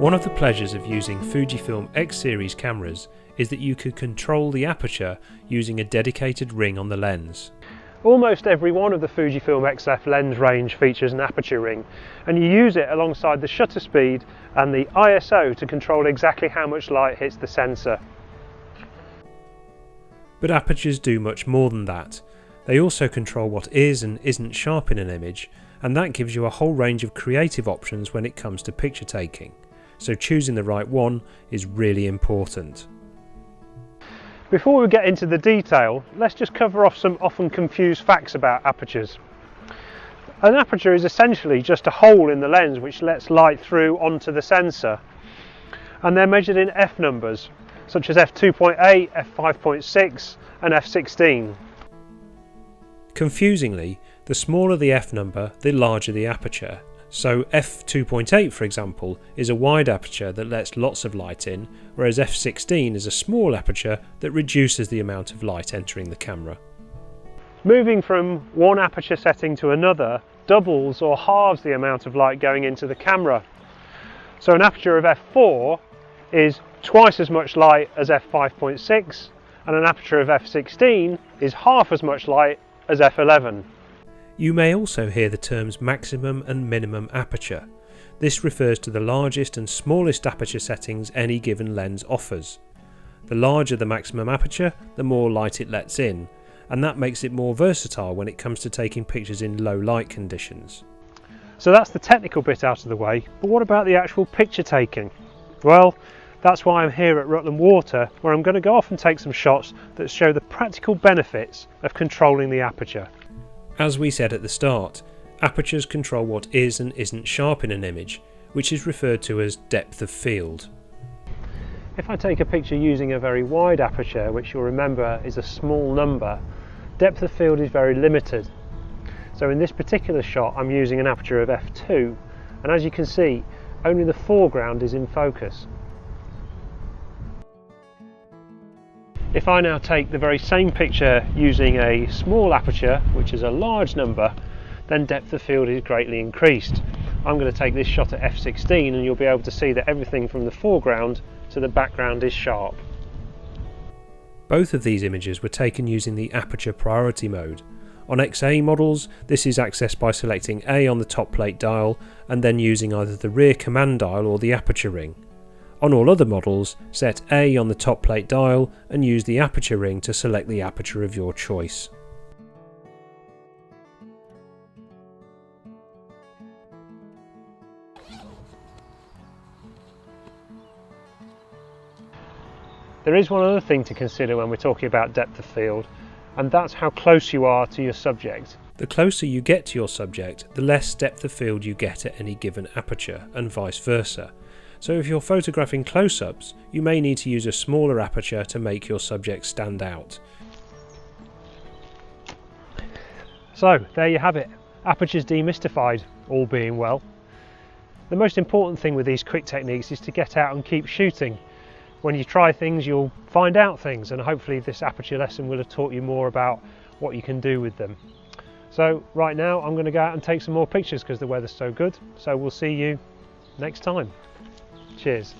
One of the pleasures of using Fujifilm X series cameras is that you could control the aperture using a dedicated ring on the lens. Almost every one of the Fujifilm XF lens range features an aperture ring, and you use it alongside the shutter speed and the ISO to control exactly how much light hits the sensor. But apertures do much more than that. They also control what is and isn't sharp in an image, and that gives you a whole range of creative options when it comes to picture taking. So choosing the right one is really important. Before we get into the detail, let's just cover off some often confused facts about apertures. An aperture is essentially just a hole in the lens which lets light through onto the sensor, and they're measured in f numbers such as f2.8, f5.6 and f16. Confusingly, the smaller the f number, the larger the aperture. So f2.8, for example, is a wide aperture that lets lots of light in, whereas f16 is a small aperture that reduces the amount of light entering the camera. Moving from one aperture setting to another doubles or halves the amount of light going into the camera. So an aperture of f4 is twice as much light as f5.6, and an aperture of f16 is half as much light as f11. You may also hear the terms maximum and minimum aperture. This refers to the largest and smallest aperture settings any given lens offers. The larger the maximum aperture, the more light it lets in, and that makes it more versatile when it comes to taking pictures in low light conditions. So that's the technical bit out of the way, but what about the actual picture taking? Well, that's why I'm here at Rutland Water, where I'm going to go off and take some shots that show the practical benefits of controlling the aperture. As we said at the start, apertures control what is and isn't sharp in an image, which is referred to as depth of field. If I take a picture using a very wide aperture, which you'll remember is a small number, depth of field is very limited. So in this particular shot I'm using an aperture of f2, and as you can see, only the foreground is in focus. If I now take the very same picture using a small aperture, which is a large number, then depth of field is greatly increased. I'm going to take this shot at f16 and you'll be able to see that everything from the foreground to the background is sharp. Both of these images were taken using the aperture priority mode. On XA models, this is accessed by selecting A on the top plate dial and then using either the rear command dial or the aperture ring. On all other models, set A on the top plate dial and use the aperture ring to select the aperture of your choice. There is one other thing to consider when we're talking about depth of field, and that's how close you are to your subject. The closer you get to your subject, the less depth of field you get at any given aperture, and vice versa. So if you're photographing close-ups, you may need to use a smaller aperture to make your subject stand out. So there you have it, apertures demystified, all being well. The most important thing with these quick techniques is to get out and keep shooting. When you try things, you'll find out things, and hopefully this aperture lesson will have taught you more about what you can do with them. So right now I'm going to go out and take some more pictures because the weather's so good. So we'll see you next time. Cheers.